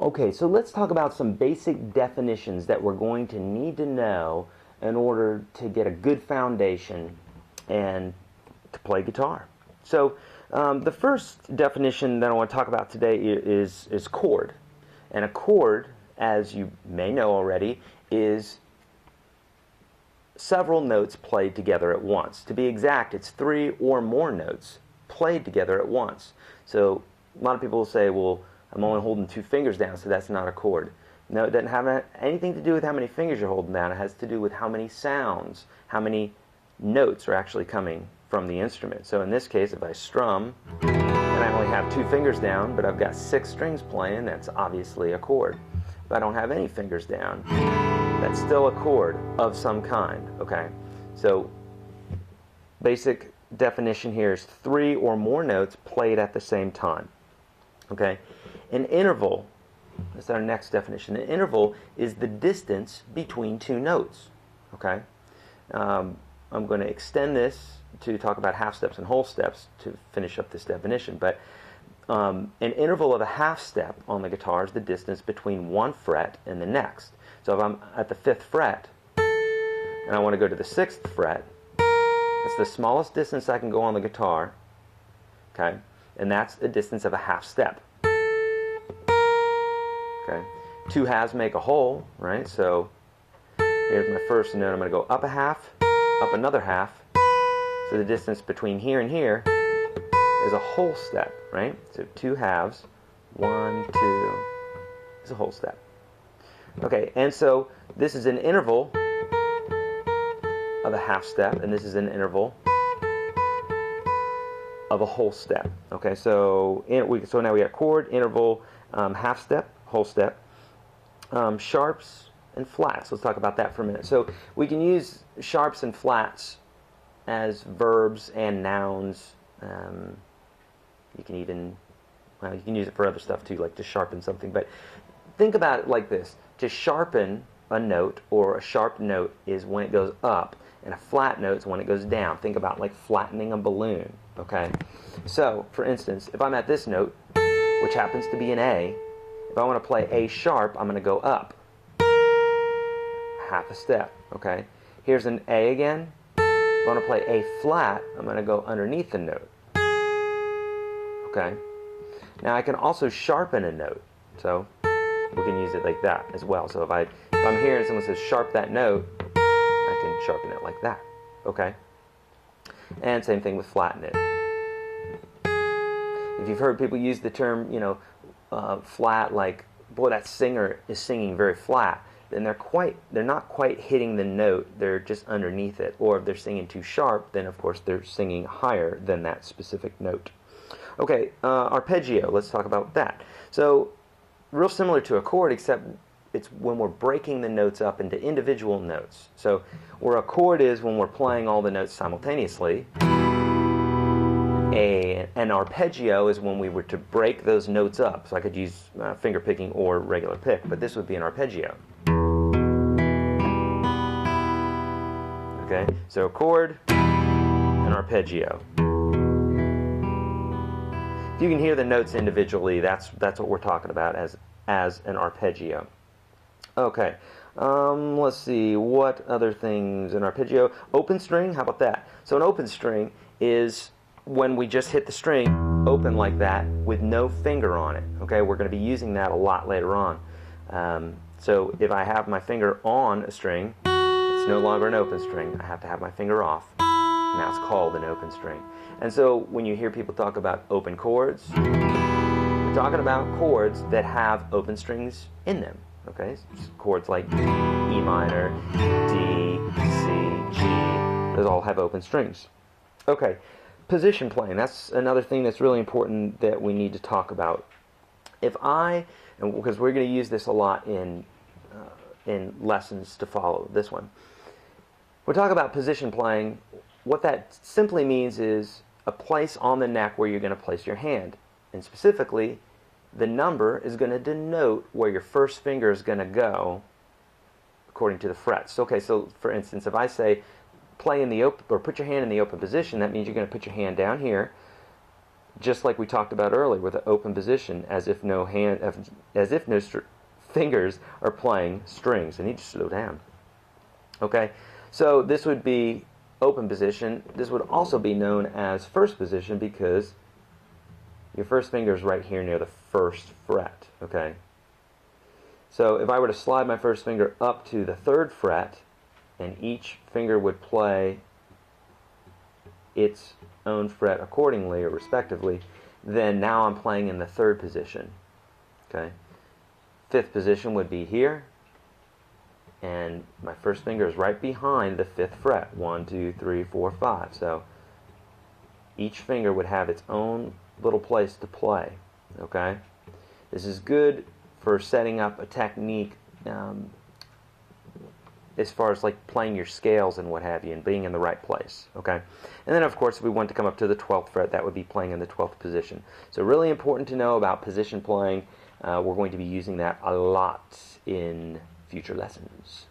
Okay, so let's talk about some basic definitions that we're going to need to know in order to get a good foundation and to play guitar. So the first definition that I want to talk about today is chord. And a chord, as you may know already, is several notes played together at once. To be exact, it's 3 or more notes played together at once. So a lot of people will say, well, I'm only holding 2 fingers down, so that's not a chord. No, it doesn't have anything to do with how many fingers you're holding down. It has to do with how many sounds, how many notes are actually coming from the instrument. So in this case, if I strum, and I only have 2 fingers down, but I've got 6 strings playing, that's obviously a chord. If I don't have any fingers down, that's still a chord of some kind, okay? So basic definition here is 3 or more notes played at the same time, okay? An interval, that's our next definition. An interval is the distance between 2 notes, okay? I'm going to extend this to talk about half steps and whole steps to finish up this definition, but an interval of a half step on the guitar is the distance between one fret and the next. So if I'm at the 5th fret and I want to go to the 6th fret, that's the smallest distance I can go on the guitar, okay? And that's a distance of a half step. Okay? 2 halves make a whole, right? So here's my first note. I'm going to go up a half, up another half. So the distance between here and here is a whole step, right? So 2 halves, 1, 2, is a whole step. Okay, and so this is an interval of a half step, and this is an interval of a whole step. Okay, so now we got chord, interval, half step, whole step, sharps and flats. Let's talk about that for a minute. So we can use sharps and flats as verbs and nouns. You can even, well, you can use it for other stuff too, like to sharpen something. But think about it like this. To sharpen a note, or a sharp note, is when it goes up, and a flat note is when it goes down. Think about like flattening a balloon, okay? So, for instance, if I'm at this note, which happens to be an A, if I want to play A sharp, I'm going to go up half a step, okay? Here's an A again. If I want to play A flat, I'm going to go underneath the note, okay? Now I can also sharpen a note, so we can use it like that as well. So if I'm here and someone says sharp that note, I can sharpen it like that, okay? And same thing with flatten it. If you've heard people use the term, flat, like, boy, that singer is singing very flat, then they're not quite hitting the note, they're just underneath it. Or if they're singing too sharp, then of course they're singing higher than that specific note. Okay, arpeggio, let's talk about that. So, real similar to a chord, except it's when we're breaking the notes up into individual notes. So, where a chord is when we're playing all the notes simultaneously, an arpeggio is when we were to break those notes up. So I could use finger picking or regular pick, but this would be an arpeggio. Okay, so a chord, an arpeggio. If you can hear the notes individually, that's what we're talking about as an arpeggio. Okay, let's see, what other things in arpeggio? Open string, how about that? So an open string is when we just hit the string open like that with no finger on it. Okay, we're going to be using that a lot later on. So if I have my finger on a string, it's no longer an open string. I have to have my finger off. And that's called an open string. And so when you hear people talk about open chords, we're talking about chords that have open strings in them. Okay, chords like E minor, D, C, G, those all have open strings. Okay, position playing, that's another thing that's really important that we need to talk about. And because we're going to use this a lot in lessons to follow this one. We're talking about position playing. What that simply means is a place on the neck where you're going to place your hand. And specifically, the number is going to denote where your first finger is going to go according to the frets. Okay, so for instance, if I say play in the open, or put your hand in the open position, that means you're going to put your hand down here, just like we talked about earlier with the open position, as if no fingers are playing strings. I need to slow down. Okay, so this would be open position. This would also be known as first position because your first finger is right here near the first fret. Okay, so if I were to slide my first finger up to the third fret, and each finger would play its own fret accordingly or respectively, then now I'm playing in the third position. Okay, fifth position would be here, and my first finger is right behind the fifth fret. 1, 2, 3, 4, 5. So each finger would have its own little place to play. Okay, this is good for setting up a technique as far as like playing your scales and what have you, and being in the right place. Okay, and then of course if we want to come up to the 12th fret, that would be playing in the 12th position. So really important to know about position playing. We're going to be using that a lot in future lessons.